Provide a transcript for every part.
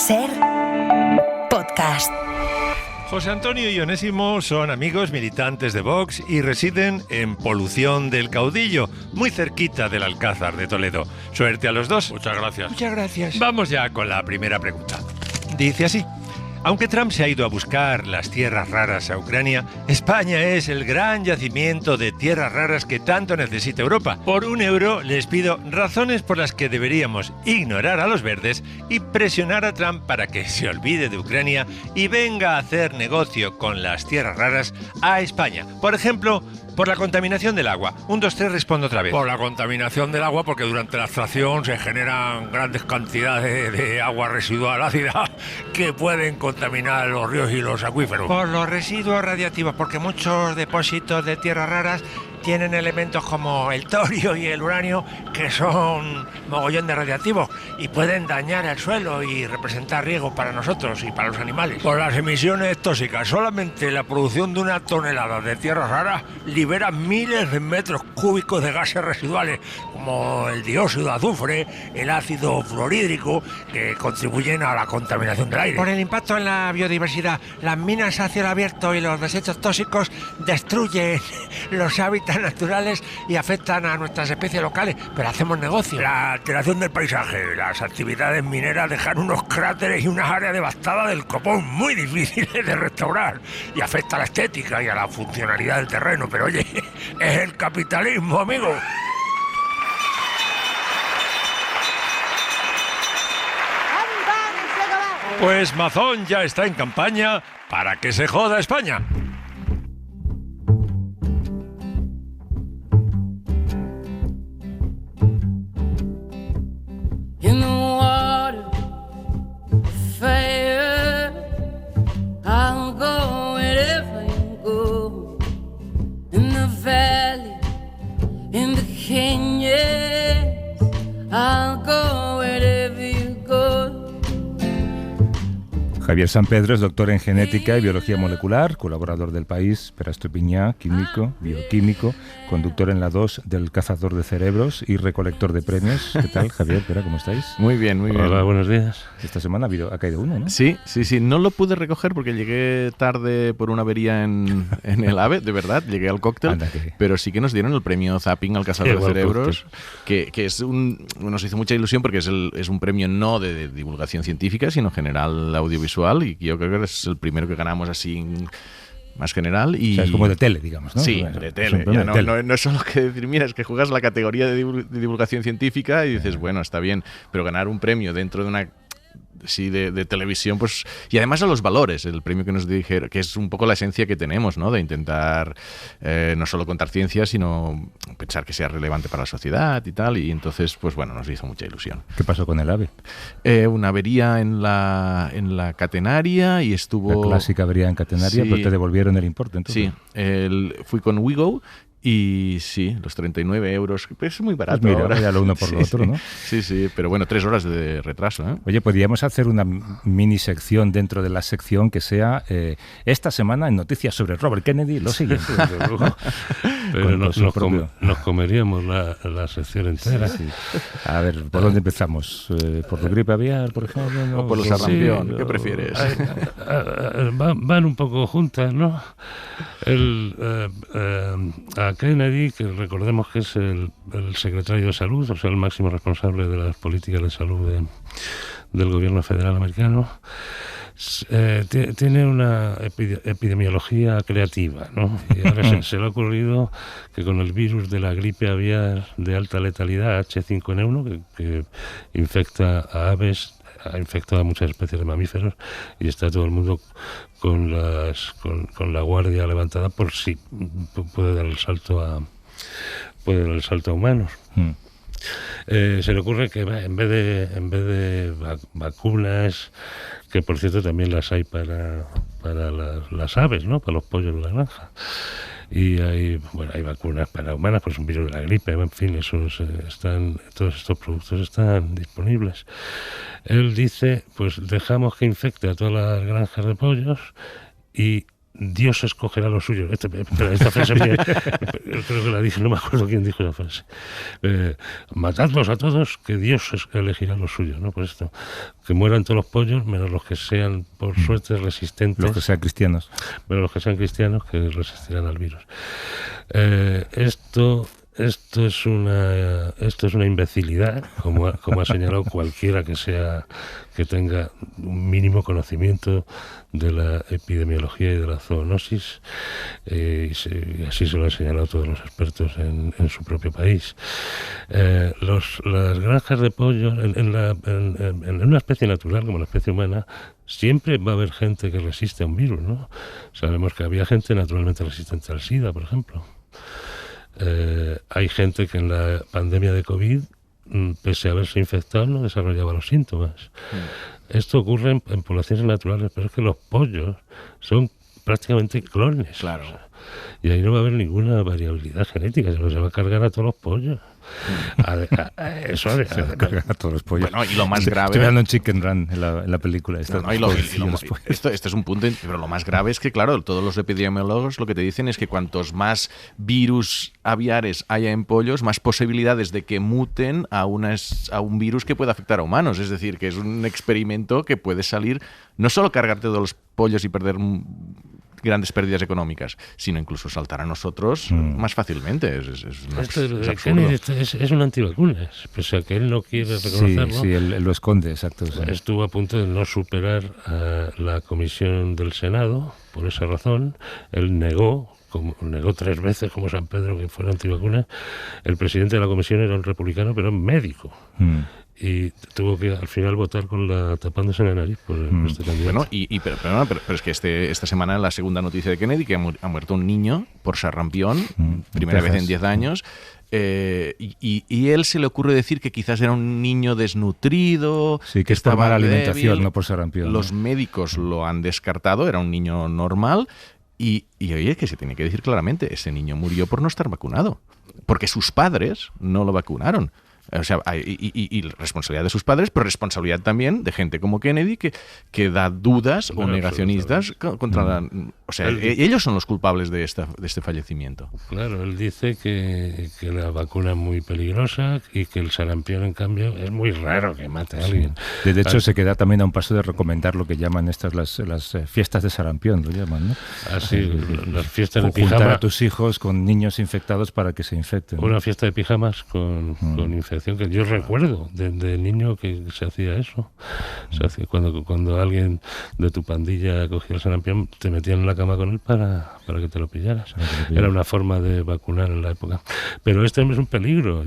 SER Podcast. José Antonio y Onésimo son amigos militantes de Vox y residen en Polución del Caudillo, muy cerquita del Alcázar de Toledo. Suerte a los dos. Muchas gracias. Muchas gracias. Vamos ya con la primera pregunta. Dice así: aunque Trump se ha ido a buscar las tierras raras a Ucrania, España es el gran yacimiento de tierras raras que tanto necesita Europa. Por €1 les pido razones por las que deberíamos ignorar a los verdes y presionar a Trump para que se olvide de Ucrania y venga a hacer negocio con las tierras raras a España. Por ejemplo, por la contaminación del agua. 1, 2, 3, respondo otra vez. Por la contaminación del agua, porque durante la extracción se generan grandes cantidades de agua residual ácida que pueden contaminar los ríos y los acuíferos. Por los residuos radiactivos, porque muchos depósitos de tierras raras tienen elementos como el torio y el uranio que son mogollón de radiactivos y pueden dañar el suelo y representar riesgo para nosotros y para los animales. Por las emisiones tóxicas, solamente la producción de una tonelada de tierras raras libera miles de metros cúbicos de gases residuales, como el dióxido de azufre, el ácido fluorhídrico, que contribuyen a la contaminación del aire. Por el impacto en la biodiversidad, las minas a cielo abierto y los desechos tóxicos destruyen los hábitats naturales y afectan a nuestras especies locales, pero hacemos negocio. La alteración del paisaje, las actividades mineras dejan unos cráteres y unas áreas devastadas del copón muy difíciles de restaurar y afecta a la estética y a la funcionalidad del terreno, pero oye, es el capitalismo, amigo. Pues Mazón ya está en campaña para que se joda España. In the water, fire, I'll go wherever you go. In the valley, in the canyons, I'll go wherever you go. Javier San Pedro es doctor en genética y biología molecular, colaborador del País, Pere Estupiñán, químico, bioquímico, conductor en la 2 del Cazador de Cerebros y recolector de premios. ¿Qué tal, Javier, Pere, cómo estáis? Muy bien, muy bien. Hola, buenos días. Esta semana ha caído uno, ¿no? Sí. No lo pude recoger porque llegué tarde por una avería en el AVE, de verdad, llegué al cóctel, pero sí que nos dieron el premio Zapping al Cazador de Cerebros, que es nos hizo mucha ilusión porque es un premio no de divulgación científica, sino general audiovisual, y yo creo que es el primero que ganamos así más general. Y... O sea, es como de tele, digamos, ¿no? Sí, de tele. No es solo que decir, mira, es que juegas la categoría de divulgación científica y dices, bueno, está bien, pero ganar un premio dentro de una... Sí, de televisión, pues, y además a los valores, el premio que nos dijeron, que es un poco la esencia que tenemos, ¿no? De intentar no solo contar ciencia, sino pensar que sea relevante para la sociedad y tal, y entonces, pues bueno, nos hizo mucha ilusión. ¿Qué pasó con el AVE? Una avería en la catenaria y estuvo... La clásica avería en catenaria, sí, pero te devolvieron el importe, entonces. Sí, fui con WeGo. Y sí, los 39 euros, pues es muy barato. Pues mira, ahora. Ya lo uno por lo otro, ¿no? Sí, pero bueno, 3 horas de retraso, ¿eh? Oye, podríamos hacer una mini sección dentro de la sección que sea esta semana en noticias sobre Robert Kennedy, lo siguiente. Pero nos comeríamos la sección entera. Sí. A ver, ¿por dónde empezamos? ¿Por la gripe aviar, por ejemplo? ¿No? ¿O por los sarampión? ¿Qué prefieres? Van un poco juntas, ¿no? A Kennedy, que recordemos que es el secretario de Salud, o sea, el máximo responsable de las políticas de salud del gobierno federal americano, tiene una epidemiología creativa, ¿no? Y ahora se le ha ocurrido que con el virus de la gripe aviar de alta letalidad, H5N1, que infecta a aves, ha infectado a muchas especies de mamíferos, y está todo el mundo con la guardia levantada por si puede dar el salto a humanos. Se le ocurre que en vez de vacunas, que por cierto también las hay para las aves, ¿no? Para los pollos de la granja. Y hay vacunas para humanas, pues un virus de la gripe, en fin, todos estos productos están disponibles. Él dice, pues dejamos que infecte a todas las granjas de pollos y Dios escogerá lo suyo. Esta frase creo que la dije, no me acuerdo quién dijo esa frase. Matadlos a todos, que Dios elegirá lo suyo, ¿no? Pues esto, que mueran todos los pollos, menos los que sean, por suerte, resistentes. Los que sean cristianos. Menos los que sean cristianos, que resistirán al virus. Esto es una imbecilidad, como ha señalado cualquiera que tenga un mínimo conocimiento de la epidemiología y de la zoonosis, y así se lo han señalado todos los expertos en su propio país. Las granjas de pollos, en una especie natural como la especie humana, siempre va a haber gente que resiste a un virus, ¿no? Sabemos que había gente naturalmente resistente al SIDA, por ejemplo. Hay gente que en la pandemia de COVID, pese a haberse infectado, no desarrollaba los síntomas. Esto ocurre en poblaciones naturales, pero es que los pollos son prácticamente clones. Claro. Y ahí no va a haber ninguna variabilidad genética, se va a cargar a todos los pollos. Eso se va a cargar a todos los pollos. Bueno, y lo más grave... Estoy viendo en Chicken Run, en la película. Esto es un punto, pero lo más grave es que, claro, todos los epidemiólogos lo que te dicen es que cuantos más virus aviares haya en pollos, más posibilidades de que muten a un virus que pueda afectar a humanos. Es decir, que es un experimento que puede salir, no solo cargarte todos los pollos y perder grandes pérdidas económicas, sino incluso saltar a nosotros más fácilmente. Es un antivacunas, pese a que él no quiere reconocerlo. Sí, él lo esconde, exacto. Sí. Estuvo a punto de no superar a la comisión del Senado, por esa razón. Él negó 3 veces, como San Pedro, que fuera antivacunas. El presidente de la comisión era un republicano, pero médico. Y tuvo que al final votar tapándose la nariz por este candidato. Bueno, pero es que esta semana la segunda noticia de Kennedy, que ha muerto un niño por sarampión, primera vez en 10 años, y él se le ocurre decir que quizás era un niño desnutrido, sí, que estaba mala alimentación, débil, no por sarampión. Los médicos lo han descartado, era un niño normal. Y oye, que se tiene que decir claramente, ese niño murió por no estar vacunado, porque sus padres no lo vacunaron. O sea, y responsabilidad de sus padres, pero responsabilidad también de gente como Kennedy que da dudas o negacionistas contra o sea, ellos son los culpables de este fallecimiento. Claro, él dice que la vacuna es muy peligrosa y que el sarampión, en cambio, es muy raro que mate a alguien. De hecho, se queda también a un paso de recomendar lo que llaman estas las fiestas de sarampión, lo llaman, ¿no? Así, las fiestas de pijama. Juntar a tus hijos con niños infectados para que se infecten. Una fiesta de pijamas con infección, que yo recuerdo de niño que se hacía eso. Se hacía cuando alguien de tu pandilla cogía el sarampión, te metían en la cama con él para que te lo pillaras. Era una forma de vacunar en la época. Pero este es un peligro.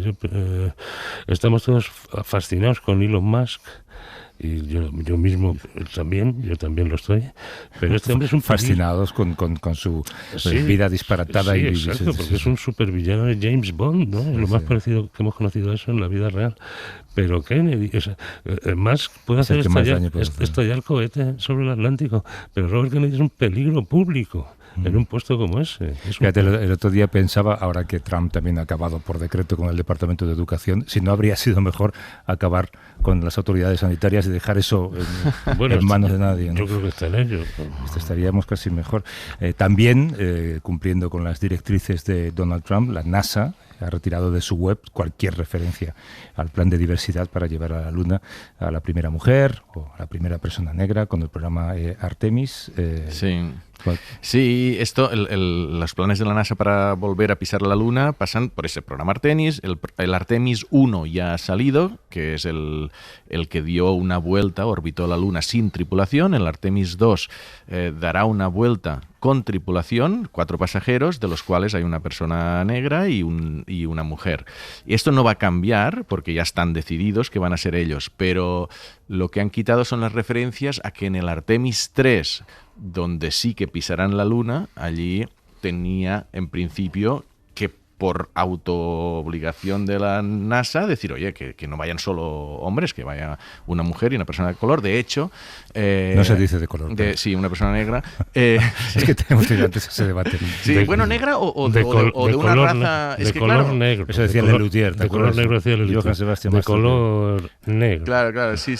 Estamos todos fascinados con Elon Musk. Y yo mismo también lo estoy, pero este hombre es un fascinados con su vida disparatada. Sí, exacto, porque es un supervillano de James Bond, ¿no? Es lo más parecido que hemos conocido a eso en la vida real. Pero Kennedy, Musk puede hacer estallar el cohete sobre el Atlántico, pero Robert Kennedy es un peligro público en un puesto como ese. Fíjate, el otro día pensaba, ahora que Trump también ha acabado por decreto con el Departamento de Educación, si no habría sido mejor acabar con las autoridades sanitarias y dejar eso en manos de nadie, ¿no? Yo creo que está en ello. Estaríamos casi mejor. También, cumpliendo con las directrices de Donald Trump, la NASA ha retirado de su web cualquier referencia al plan de diversidad para llevar a la Luna a la primera mujer o a la primera persona negra con el programa Artemis. Sí, los planes de la NASA para volver a pisar la Luna pasan por ese programa Artemis. El Artemis 1 ya ha salido, que es el que dio una vuelta, orbitó la Luna sin tripulación. El Artemis 2 dará una vuelta con tripulación, 4 pasajeros, de los cuales hay una persona negra y una mujer. Y esto no va a cambiar, porque ya están decididos que van a ser ellos, pero lo que han quitado son las referencias a que en el Artemis 3, donde sí que pisarán la Luna, allí tenía en principio que por autoobligación de la NASA, decir, oye, que no vayan solo hombres, que vaya una mujer y una persona de color. De hecho... no se dice de color. Sí, una persona negra. Es que tenemos tenido antes ese debate. Sí, negra o de una raza... De color negro. Eso decía Lelutier, ¿te acuerdas? De color negro decía Lelutier. Johann Sebastian de color negro. Claro, sí.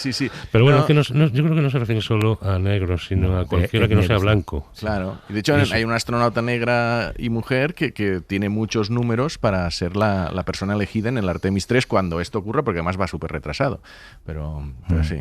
Pero bueno, es que yo creo que no se refiere solo a negros, sino a cualquiera que no sea blanco. Claro. Y de hecho hay una astronauta negra y mujer que tiene muchos números para ser la persona elegida en el Artemis 3 cuando esto ocurra, porque además va súper retrasado. Pero sí.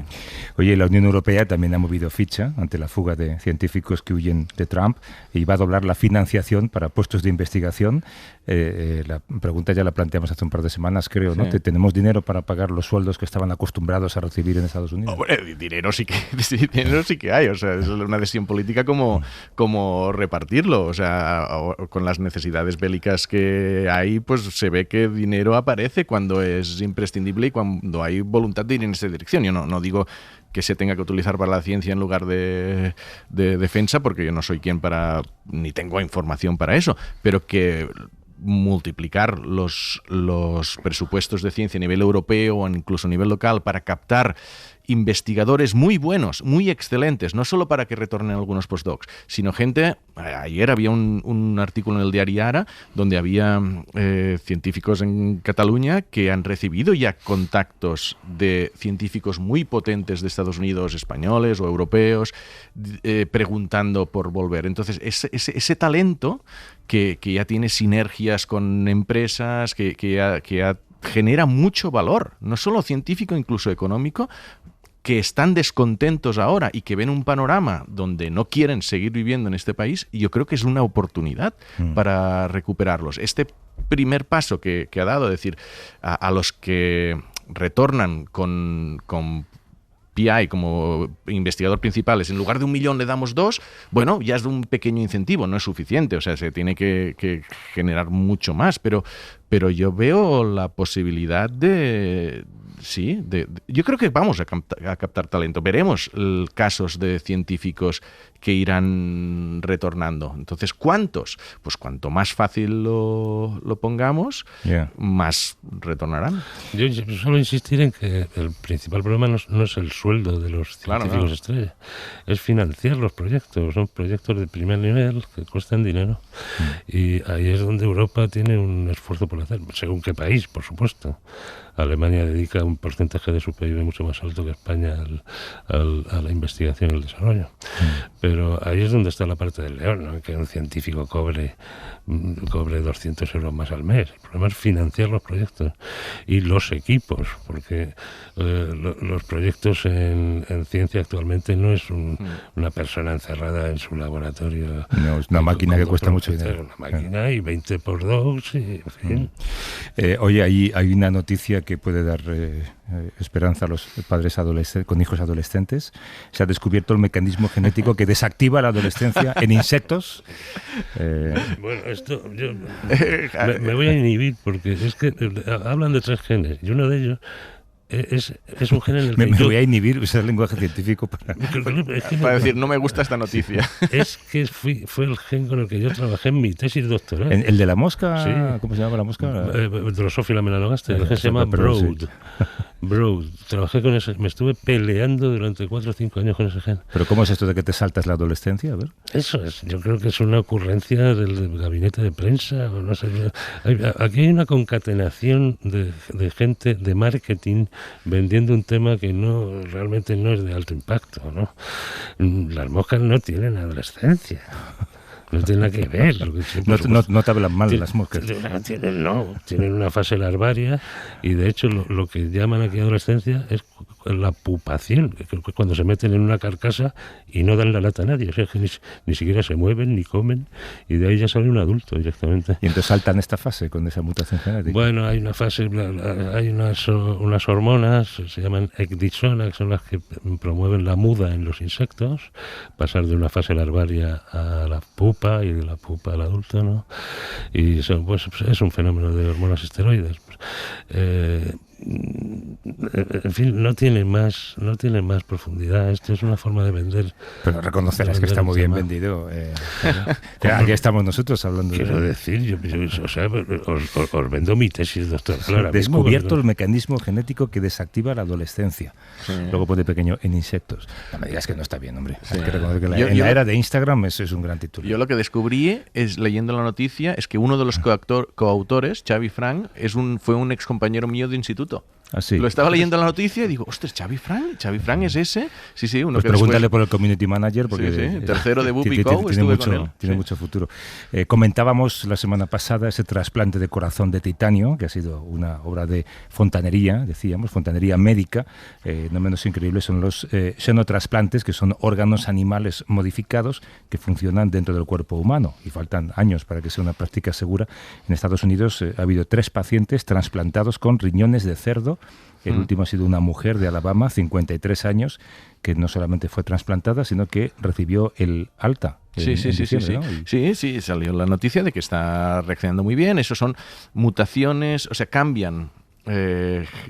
Oye, la Unión Europea también ha movido ficha ante la fuga de científicos que huyen de Trump y va a doblar la financiación para puestos de investigación. La pregunta ya la planteamos hace un par de semanas, creo, ¿no? Sí. ¿Tenemos dinero para pagar los sueldos que estaban acostumbrados a recibir en Estados Unidos? Hombre, dinero sí que hay. O sea, es una decisión política como repartirlo. O sea, con las necesidades bélicas que hay, pues se ve que dinero aparece cuando es imprescindible y cuando hay voluntad de ir en esa dirección. Yo no digo que se tenga que utilizar para la ciencia en lugar de defensa, porque yo no soy quien ni tengo información para eso, pero que multiplicar los presupuestos de ciencia a nivel europeo o incluso a nivel local para captar investigadores muy buenos, muy excelentes, no solo para que retornen algunos postdocs, sino gente... Ayer había un artículo en el diario Ara donde había científicos en Cataluña que han recibido ya contactos de científicos muy potentes de Estados Unidos, españoles o europeos, preguntando por volver. Entonces, ese talento que ya tiene sinergias con empresas, que ya genera mucho valor, no solo científico, incluso económico, que están descontentos ahora y que ven un panorama donde no quieren seguir viviendo en este país, y yo creo que es una oportunidad para recuperarlos. Este primer paso que ha dado, es decir, a los que retornan con PI como investigador principales, en lugar de 1 millón le damos 2, bueno, ya es un pequeño incentivo, no es suficiente, o sea, se tiene que generar mucho más, pero yo veo la posibilidad yo creo que vamos a captar talento. Veremos casos de científicos que irán retornando. Entonces, ¿cuántos? Pues cuanto más fácil lo pongamos, más retornarán. Yo solo insistir en que el principal problema no es el sueldo de los científicos estrella, es financiar los proyectos. Son proyectos de primer nivel que cuestan dinero. Y ahí es donde Europa tiene un esfuerzo por hacer, según qué país, por supuesto. Alemania dedica un porcentaje de su PIB mucho más alto que España a la investigación y el desarrollo. Pero ahí es donde está la parte del león, ¿no? Que un científico cobre 200 euros más al mes. El problema es financiar los proyectos y los equipos, porque los proyectos en ciencia actualmente no es una persona encerrada en su laboratorio. No, es una máquina que cuesta mucho dinero. Una máquina y 20 por 2, y, en fin. Oye, hay una noticia que puede dar esperanza a los padres con hijos adolescentes. Se ha descubierto el mecanismo genético que desactiva la adolescencia en insectos. Bueno, esto yo me voy a inhibir porque es que hablan de 3 genes y uno de ellos es un gen en el que me voy a inhibir, usar el lenguaje científico para decir, no me gusta esta noticia. Es que fue el gen con el que yo trabajé en mi tesis doctoral. ¿El de la mosca? Sí. ¿Cómo se llama la mosca? Drosophila melanogaster. El gen se llama Broad. Broad. Trabajé con ese, me estuve peleando durante 4 o 5 años con ese gen. ¿Pero cómo es esto de que te saltas la adolescencia? A ver. Eso es, yo creo que es una ocurrencia del gabinete de prensa, o no sé. Aquí hay una concatenación de gente de marketing vendiendo un tema que realmente no es de alto impacto, ¿no? Las moscas no tienen adolescencia. No tiene nada que ver. No te hablan mal las moscas. Tienen una fase larvaria y de hecho lo que llaman aquí adolescencia es la pupación, cuando se meten en una carcasa y no dan la lata a nadie, o sea, que ni siquiera se mueven ni comen, y de ahí ya sale un adulto directamente. ¿Y entonces saltan esta fase con esa mutación genética? Bueno, hay una fase, hay unas hormonas, se llaman ecdisona, que son las que promueven la muda en los insectos, pasar de una fase larvaria a la pupa y de la pupa al adulto, ¿no? Y eso, pues es un fenómeno de hormonas esteroides. en fin, no tiene más profundidad. Esto es una forma de vender. Pero reconocerás que está muy bien vendido. Aquí estamos nosotros hablando Quiero decir, yo os vendo mi tesis doctoral. Descubierto el mecanismo genético que desactiva la adolescencia. Sí. Luego pone pequeño en insectos. No me digas que no está bien, hombre. Sí. Hay que reconocer que en la era de Instagram es un gran título. Yo lo que descubrí, leyendo la noticia, es que uno de los coautores, Xavi Frank, fue un ex compañero mío de instituto. ¿Ah, sí? Lo estaba leyendo en la noticia y digo, ostras, ¿Xavi Frank? ¿Xavi Frank es ese? Sí, uno pues que pregúntale después... por el community manager, porque tercero de Bupi Co, tiene mucho futuro. Comentábamos la semana pasada ese trasplante de corazón de titanio, que ha sido una obra de fontanería, decíamos, fontanería médica. No menos increíble son los xenotrasplantes, que son órganos animales modificados que funcionan dentro del cuerpo humano, y faltan años para que sea una práctica segura. En Estados Unidos ha habido 3 pacientes trasplantados con riñones de cerdo. El último ha sido una mujer de Alabama, 53 años, que no solamente fue trasplantada, sino que recibió el alta. Sí, ¿no? Sí, salió la noticia de que está reaccionando muy bien. Esos son mutaciones, o sea, cambian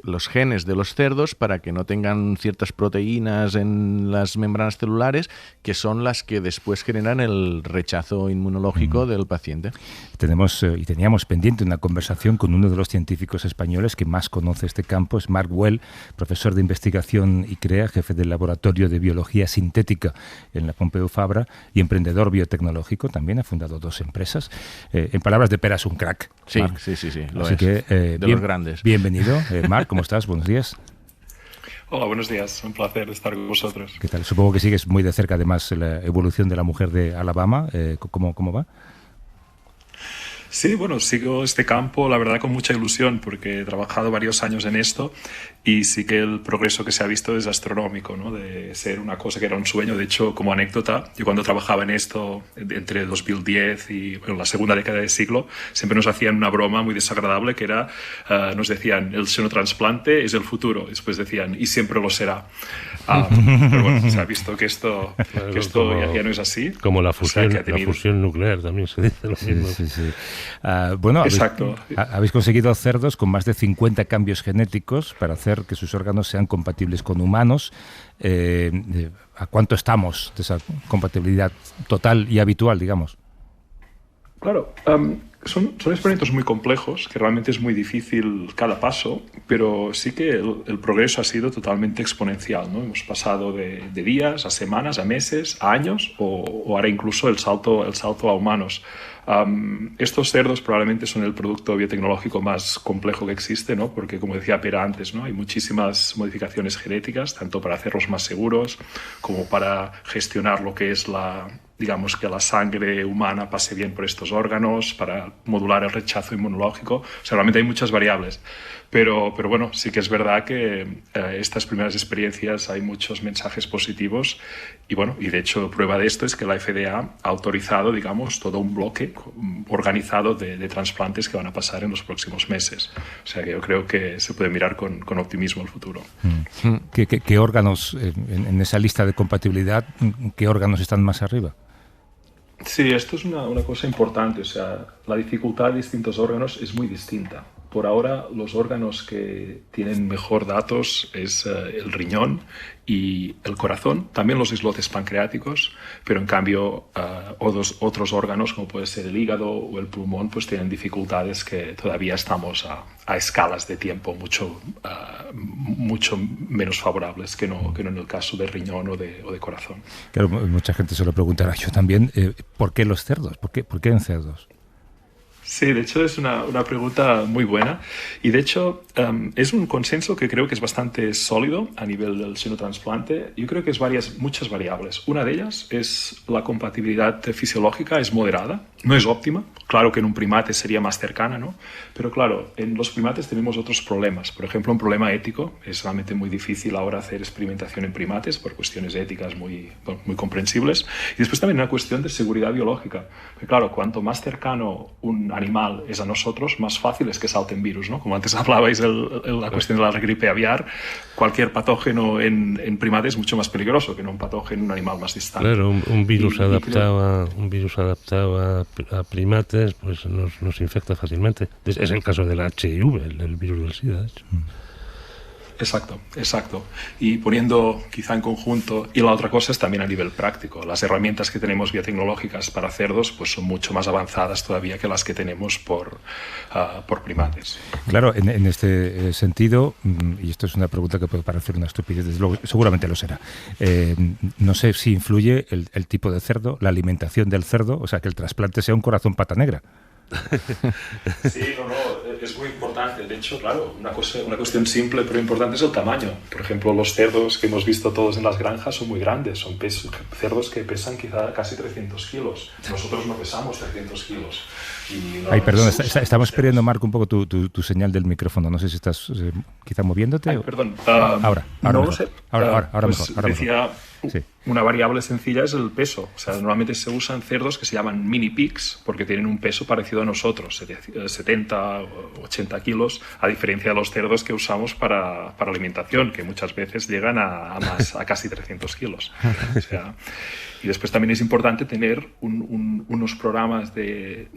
los genes de los cerdos para que no tengan ciertas proteínas en las membranas celulares, que son las que después generan el rechazo inmunológico del paciente. Teníamos pendiente una conversación con uno de los científicos españoles que más conoce este campo, es Marc Well, profesor de investigación y jefe del Laboratorio de Biología Sintética en la Pompeu Fabra y emprendedor biotecnológico. También ha fundado 2 empresas. En palabras de Pera, es un crack. Sí, Marc. sí, lo Así es. Que, los grandes. Bienvenido, Marc, ¿cómo estás? Buenos días. Hola, buenos días. Un placer estar con vosotros. ¿Qué tal? Supongo que sigues muy de cerca, además, la evolución de la mujer de Alabama. ¿Cómo va? Sí, bueno, sigo este campo, la verdad, con mucha ilusión, porque he trabajado varios años en esto y sí que el progreso que se ha visto es astronómico, ¿no? De ser una cosa que era un sueño. De hecho, como anécdota, yo cuando trabajaba en esto, entre 2010 y la segunda década del siglo, siempre nos hacían una broma muy desagradable que era, nos decían, el xenotrasplante es el futuro. Después decían, y siempre lo será. Pero bueno, se ha visto que esto ya no es así. Como la fusión, la fusión nuclear también se dice lo mismo. Sí. Bueno, habéis conseguido cerdos con más de 50 cambios genéticos para hacer que sus órganos sean compatibles con humanos. ¿A cuánto estamos de esa compatibilidad total y habitual, digamos? Claro, son experimentos muy complejos, que realmente es muy difícil cada paso, pero sí que el progreso ha sido totalmente exponencial, ¿no? Hemos pasado de días a semanas, a meses, a años, o ahora incluso el salto a humanos. Estos cerdos probablemente son el producto biotecnológico más complejo que existe, ¿no? Porque, como decía Pera antes, ¿no? Hay muchísimas modificaciones genéticas, tanto para hacerlos más seguros como para gestionar lo que es digamos que la sangre humana pase bien por estos órganos, para modular el rechazo inmunológico. O sea, realmente hay muchas variables. Pero bueno, sí que es verdad que estas primeras experiencias hay muchos mensajes positivos y bueno, y de hecho prueba de esto es que la FDA ha autorizado, digamos, todo un bloque organizado de trasplantes que van a pasar en los próximos meses. O sea que yo creo que se puede mirar con optimismo el futuro. ¿Qué órganos, en esa lista de compatibilidad, qué órganos están más arriba? Sí, esto es una cosa importante. O sea, la dificultad de distintos órganos es muy distinta. Por ahora, los órganos que tienen mejor datos es el riñón y el corazón, también los islotes pancreáticos, pero en cambio otros órganos, como puede ser el hígado o el pulmón, pues tienen dificultades que todavía estamos a escalas de tiempo mucho menos favorables que no en el caso del riñón o de corazón. Claro, mucha gente se lo preguntará, yo también, ¿por qué los cerdos? ¿Por qué en cerdos? Sí, de hecho es una pregunta muy buena y de hecho es un consenso que creo que es bastante sólido a nivel del xenotrasplante. Yo creo que es muchas variables. Una de ellas es la compatibilidad fisiológica, es moderada, no es óptima. Claro que en un primate sería más cercana, ¿no? Pero claro, en los primates tenemos otros problemas. Por ejemplo, un problema ético. Es realmente muy difícil ahora hacer experimentación en primates por cuestiones éticas muy comprensibles. Y después también una cuestión de seguridad biológica. Porque claro, cuanto más cercano un animal es a nosotros, más fácil es que salten virus, ¿no? Como antes hablabais de la cuestión de la gripe aviar, cualquier patógeno en primates es mucho más peligroso que no un patógeno en un animal más distante. Claro, un virus adaptado a primates pues nos infecta fácilmente. Es el caso del HIV, el virus del SIDA, de hecho. Exacto. Y poniendo quizá en conjunto, y la otra cosa es también a nivel práctico. Las herramientas que tenemos biotecnológicas para cerdos pues son mucho más avanzadas todavía que las que tenemos por primates. Claro, en este sentido, y esto es una pregunta que puede parecer una estupidez, desde luego, seguramente lo será. No sé si influye el tipo de cerdo, la alimentación del cerdo, o sea, que el trasplante sea un corazón pata negra. Sí, es muy importante. De hecho, claro, una cuestión simple pero importante es el tamaño. Por ejemplo, los cerdos que hemos visto todos en las granjas son muy grandes. Son cerdos que pesan quizá casi 300 kilos. Nosotros no pesamos 300 kilos. Ay, perdón, estamos perdiendo, Marc, un poco tu señal del micrófono. No sé si estás quizá moviéndote. Ay, perdón. Ahora no mejor. Lo sé. Ahora pues mejor. Decía, sí. Una variable sencilla es el peso. O sea, normalmente se usan cerdos que se llaman mini pigs porque tienen un peso parecido a nosotros, 70 o 80 kilos, a diferencia de los cerdos que usamos para alimentación, que muchas veces llegan a casi 300 kilos. O sea, y después también es importante tener unos programas de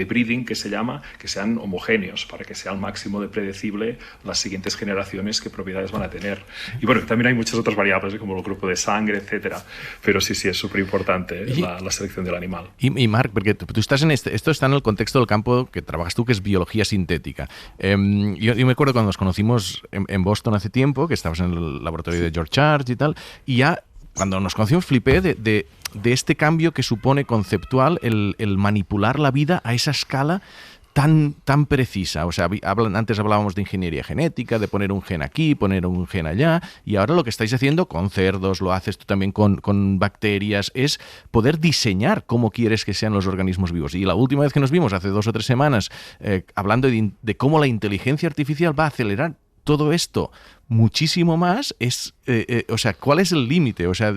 breeding que sean homogéneos para que sea al máximo de predecible las siguientes generaciones qué propiedades van a tener. Y bueno, también hay muchas otras variables como el grupo de sangre, etcétera. Pero sí, es súper importante la selección del animal. Y Marc, porque tú estás esto está en el contexto del campo que trabajas tú, que es biología sintética. Yo me acuerdo cuando nos conocimos en Boston hace tiempo, que estabas en el laboratorio de George Church y tal, y ya cuando nos conocimos flipé de este cambio que supone conceptual el manipular la vida a esa escala tan precisa. O sea, antes hablábamos de ingeniería genética, de poner un gen aquí, poner un gen allá, y ahora lo que estáis haciendo con cerdos, lo haces tú también con bacterias, es poder diseñar cómo quieres que sean los organismos vivos. Y la última vez que nos vimos, hace 2 o 3 semanas, hablando de cómo la inteligencia artificial va a acelerar todo esto muchísimo más, o sea, ¿cuál es el límite? O sea,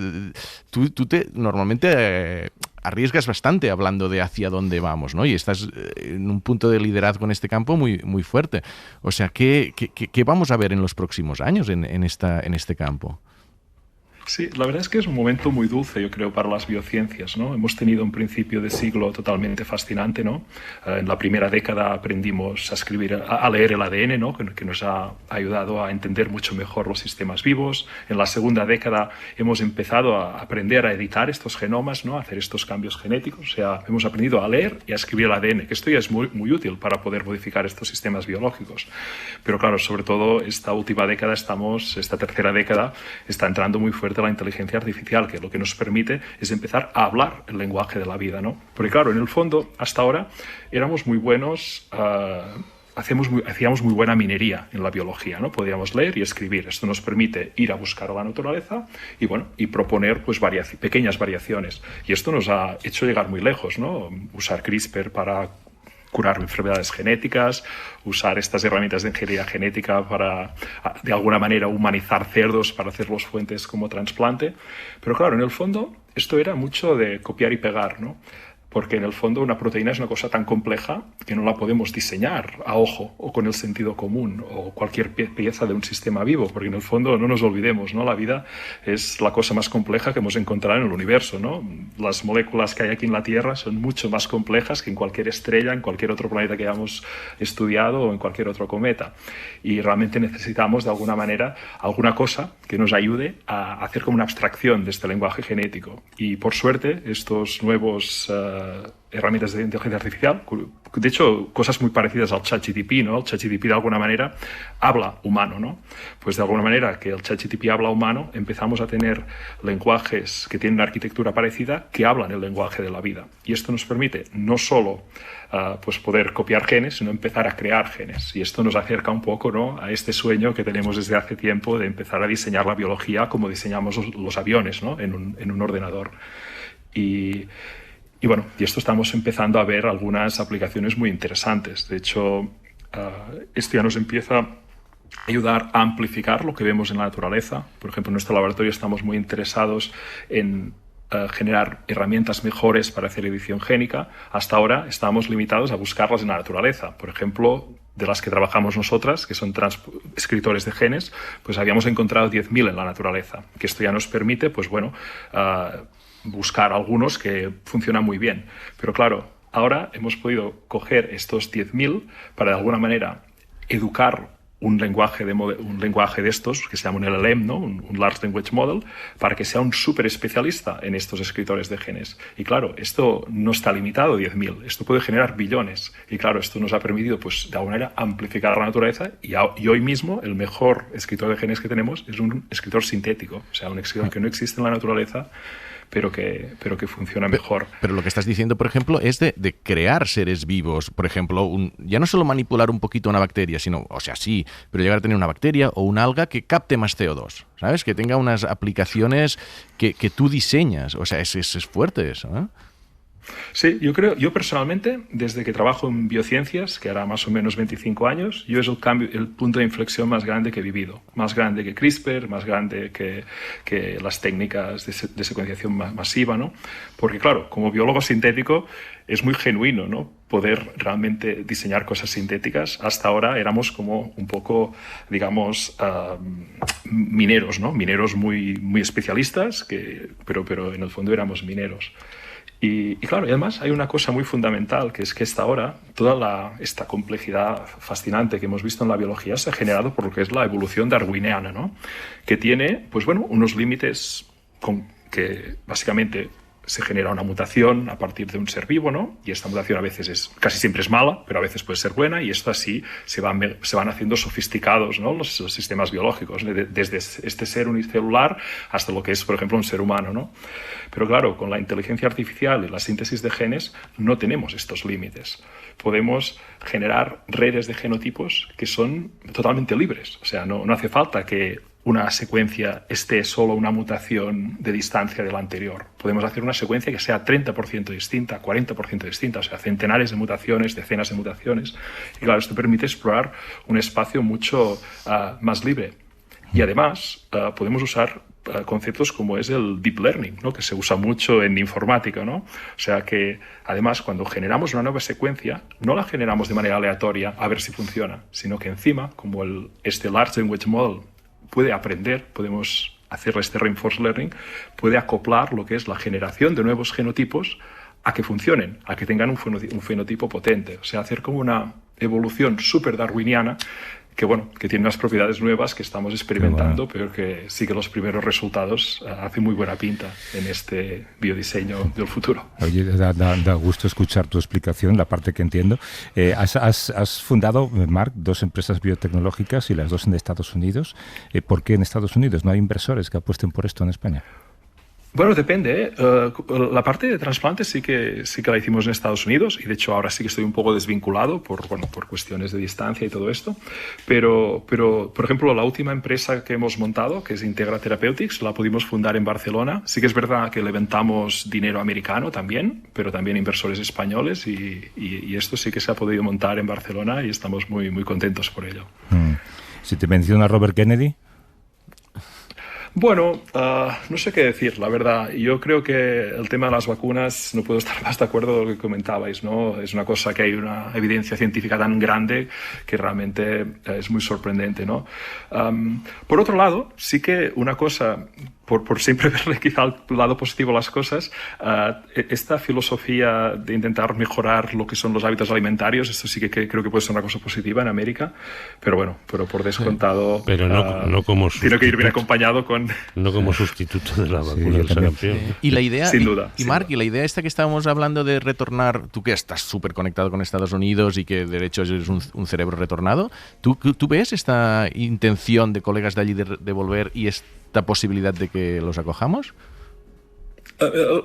tú normalmente arriesgas bastante hablando de hacia dónde vamos, ¿no? Y estás en un punto de liderazgo en este campo muy, muy fuerte. O sea, ¿qué vamos a ver en los próximos años en este campo? Sí, la verdad es que es un momento muy dulce, yo creo, para las biociencias, ¿no? Hemos tenido un principio de siglo totalmente fascinante, ¿no? En la primera década aprendimos a escribir, a leer el ADN, ¿no? Que nos ha ayudado a entender mucho mejor los sistemas vivos. En la segunda década hemos empezado a aprender a editar estos genomas, ¿no? A hacer estos cambios genéticos. O sea, hemos aprendido a leer y a escribir el ADN, que esto ya es muy, muy útil para poder modificar estos sistemas biológicos. Pero claro, sobre todo esta última década esta tercera década está entrando muy fuerte la inteligencia artificial, que lo que nos permite es empezar a hablar el lenguaje de la vida, ¿no? Porque claro, en el fondo, hasta ahora éramos muy buenos, hacíamos muy buena minería en la biología, ¿no? Podíamos leer y escribir. Esto nos permite ir a buscar a la naturaleza y proponer pues pequeñas variaciones. Y esto nos ha hecho llegar muy lejos, ¿no? Usar CRISPR para curar enfermedades genéticas, usar estas herramientas de ingeniería genética para, de alguna manera, humanizar cerdos para hacerlos fuentes como trasplante. Pero claro, en el fondo, esto era mucho de copiar y pegar, ¿no? Porque en el fondo una proteína es una cosa tan compleja que no la podemos diseñar a ojo o con el sentido común o cualquier pieza de un sistema vivo, porque en el fondo no nos olvidemos, ¿no? La vida es la cosa más compleja que hemos encontrado en el universo, ¿no? Las moléculas que hay aquí en la Tierra son mucho más complejas que en cualquier estrella, en cualquier otro planeta que hayamos estudiado o en cualquier otro cometa. Y realmente necesitamos de alguna manera alguna cosa que nos ayude a hacer como una abstracción de este lenguaje genético. Y por suerte estos nuevos herramientas de inteligencia artificial, de hecho cosas muy parecidas al ChatGPT, ¿no? El ChatGPT de alguna manera habla humano, ¿no? Pues de alguna manera que el ChatGPT habla humano, empezamos a tener lenguajes que tienen una arquitectura parecida que hablan el lenguaje de la vida. Y esto nos permite no solo pues poder copiar genes, sino empezar a crear genes. Y esto nos acerca un poco, ¿no? A este sueño que tenemos desde hace tiempo de empezar a diseñar la biología como diseñamos los aviones, ¿no? En un ordenador. Y bueno, y esto estamos empezando a ver algunas aplicaciones muy interesantes. De hecho, esto ya nos empieza a ayudar a amplificar lo que vemos en la naturaleza. Por ejemplo, en nuestro laboratorio estamos muy interesados en generar herramientas mejores para hacer edición génica. Hasta ahora estábamos limitados a buscarlas en la naturaleza. Por ejemplo, de las que trabajamos nosotras, que son escritores de genes, pues habíamos encontrado 10.000 en la naturaleza. Que esto ya nos permite, pues bueno, buscar algunos que funcionan muy bien. Pero claro, ahora hemos podido coger estos 10.000 para de alguna manera educar un lenguaje de estos que se llama un LLM, ¿no? un Large Language Model, para que sea un súper especialista en estos escritores de genes. Y claro, esto no está limitado a 10.000, esto puede generar billones. Y claro, esto nos ha permitido, pues, de alguna manera, amplificar la naturaleza y hoy mismo el mejor escritor de genes que tenemos es un escritor sintético, o sea, un escritor que no existe en la naturaleza, pero que funciona mejor. Pero lo que estás diciendo, por ejemplo, es de crear seres vivos. Por ejemplo, ya no solo manipular un poquito una bacteria, sino, o sea, sí, pero llegar a tener una bacteria o una alga que capte más CO2, ¿sabes? Que tenga unas aplicaciones que tú diseñas. O sea, es fuerte eso, ¿eh? Sí, yo personalmente, desde que trabajo en biociencias, que hará más o menos 25 años, es el punto de inflexión más grande que he vivido. Más grande que CRISPR, más grande que las técnicas de secuenciación masiva, ¿no? Porque claro, como biólogo sintético es muy genuino, ¿no? Poder realmente diseñar cosas sintéticas. Hasta ahora éramos como un poco, digamos, mineros, ¿no? Mineros muy, muy especialistas, pero en el fondo éramos mineros. Y claro, y además hay una cosa muy fundamental, que es que hasta ahora toda esta complejidad fascinante que hemos visto en la biología se ha generado por lo que es la evolución darwiniana, ¿no? Que tiene, pues bueno, unos límites que básicamente se genera una mutación a partir de un ser vivo, ¿no? Y esta mutación a veces casi siempre es mala, pero a veces puede ser buena, y esto así se van haciendo sofisticados, ¿no? Los sistemas biológicos, desde este ser unicelular hasta lo que es, por ejemplo, un ser humano, ¿no? Pero claro, con la inteligencia artificial y la síntesis de genes no tenemos estos límites. Podemos generar redes de genotipos que son totalmente libres. O sea, no hace falta que una secuencia esté solo una mutación de distancia de la anterior. Podemos hacer una secuencia que sea 30% distinta, 40% distinta, o sea, centenares de mutaciones, decenas de mutaciones. Y claro, esto permite explorar un espacio mucho más libre. Y además podemos usar conceptos como es el deep learning, ¿no? Que se usa mucho en informática, ¿no? O sea que además cuando generamos una nueva secuencia no la generamos de manera aleatoria a ver si funciona, sino que encima, como este Large Language Model puede aprender, podemos hacerle este reinforced learning, puede acoplar lo que es la generación de nuevos genotipos a que funcionen, a que tengan un fenotipo potente. O sea, hacer como una evolución súper darwiniana que tiene unas propiedades nuevas que estamos experimentando, pero que sí que los primeros resultados hacen muy buena pinta en este biodiseño del futuro. Oye, da gusto escuchar tu explicación, la parte que entiendo. Has fundado, Marc, 2 empresas biotecnológicas y las 2 en Estados Unidos. ¿Por qué en Estados Unidos? ¿No hay inversores que apuesten por esto en España? Bueno, depende, la parte de trasplantes sí que la hicimos en Estados Unidos, y de hecho ahora sí que estoy un poco desvinculado por cuestiones de distancia y todo esto. Pero, por ejemplo, la última empresa que hemos montado, que es Integra Therapeutics, la pudimos fundar en Barcelona. Sí que es verdad que levantamos dinero americano también, pero también inversores españoles, y esto sí que se ha podido montar en Barcelona y estamos muy, muy contentos por ello. Si te menciona Robert Kennedy... Bueno, no sé qué decir, la verdad. Yo creo que el tema de las vacunas, no puedo estar más de acuerdo con lo que comentabais, ¿no? Es una cosa que hay una evidencia científica tan grande que realmente es muy sorprendente, ¿no? Por otro lado, sí que una cosa, por siempre verle quizá al lado positivo a las cosas, esta filosofía de intentar mejorar lo que son los hábitos alimentarios, esto sí que creo que puede ser una cosa positiva en América, pero bueno, por descontado, pero no como tiene que ir bien acompañado con... No como sustituto de la vacuna del sarampión. Y la idea, sin duda. Y Marc, y la idea esta que estábamos hablando de retornar, tú que estás súper conectado con Estados Unidos y que de hecho eres un cerebro retornado, ¿tú ves esta intención de colegas de allí de volver y esta posibilidad de que los acojamos?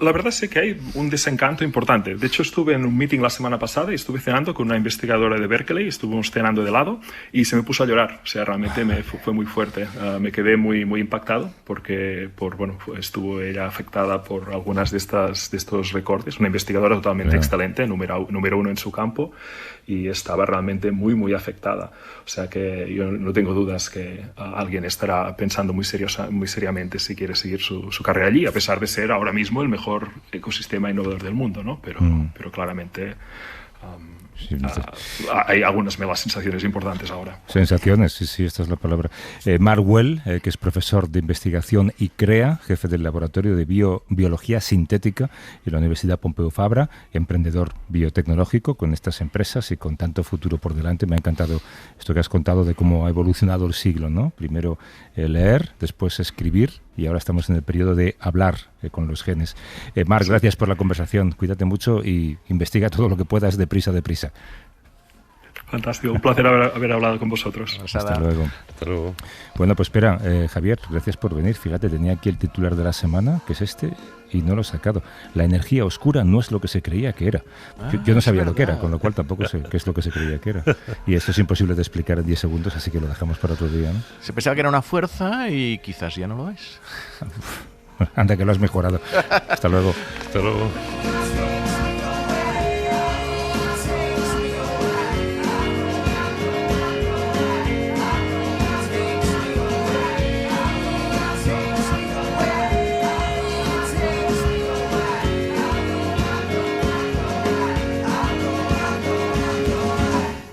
La verdad es que hay un desencanto importante. De hecho, estuve en un meeting la semana pasada y estuve cenando con una investigadora de Berkeley, estuvimos cenando de lado y se me puso a llorar. O sea, realmente fue muy fuerte. Me quedé muy, muy impactado porque estuvo ella afectada por algunas de estos recortes. Una investigadora totalmente excelente, número 1 en su campo, y estaba realmente muy, muy afectada. O sea que yo no tengo dudas que alguien estará pensando muy seriamente si quiere seguir su carrera allí, a pesar de ser ahora mismo el mejor ecosistema innovador del mundo, ¿no? Pero claramente hay algunas nuevas sensaciones importantes ahora. Sensaciones, sí, esta es la palabra. Mark Well, que es profesor de investigación y CREA, jefe del laboratorio de biología sintética en la Universidad Pompeu Fabra, emprendedor biotecnológico con estas empresas y con tanto futuro por delante. Me ha encantado esto que has contado de cómo ha evolucionado el siglo, ¿no? Primero leer, después escribir y ahora estamos en el periodo de hablar con los genes. Marc, gracias por la conversación. Cuídate mucho y investiga todo lo que puedas deprisa. Fantástico, un placer haber hablado con vosotros. Hasta luego. Bueno, pues espera, Javier, gracias por venir. Fíjate, tenía aquí el titular de la semana, que es este, y no lo he sacado. La energía oscura no es lo que se creía que era. Yo no sabía lo que era, con lo cual tampoco sé qué es lo que se creía que era. Y esto es imposible de explicar en 10 segundos, así que lo dejamos para otro día, ¿no? Se pensaba que era una fuerza y quizás ya no lo es. Anda, que lo has mejorado. Hasta luego. Hasta luego.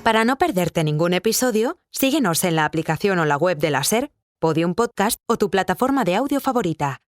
Para no perderte ningún episodio, síguenos en la aplicación o la web de la SER, Podium Podcast o tu plataforma de audio favorita.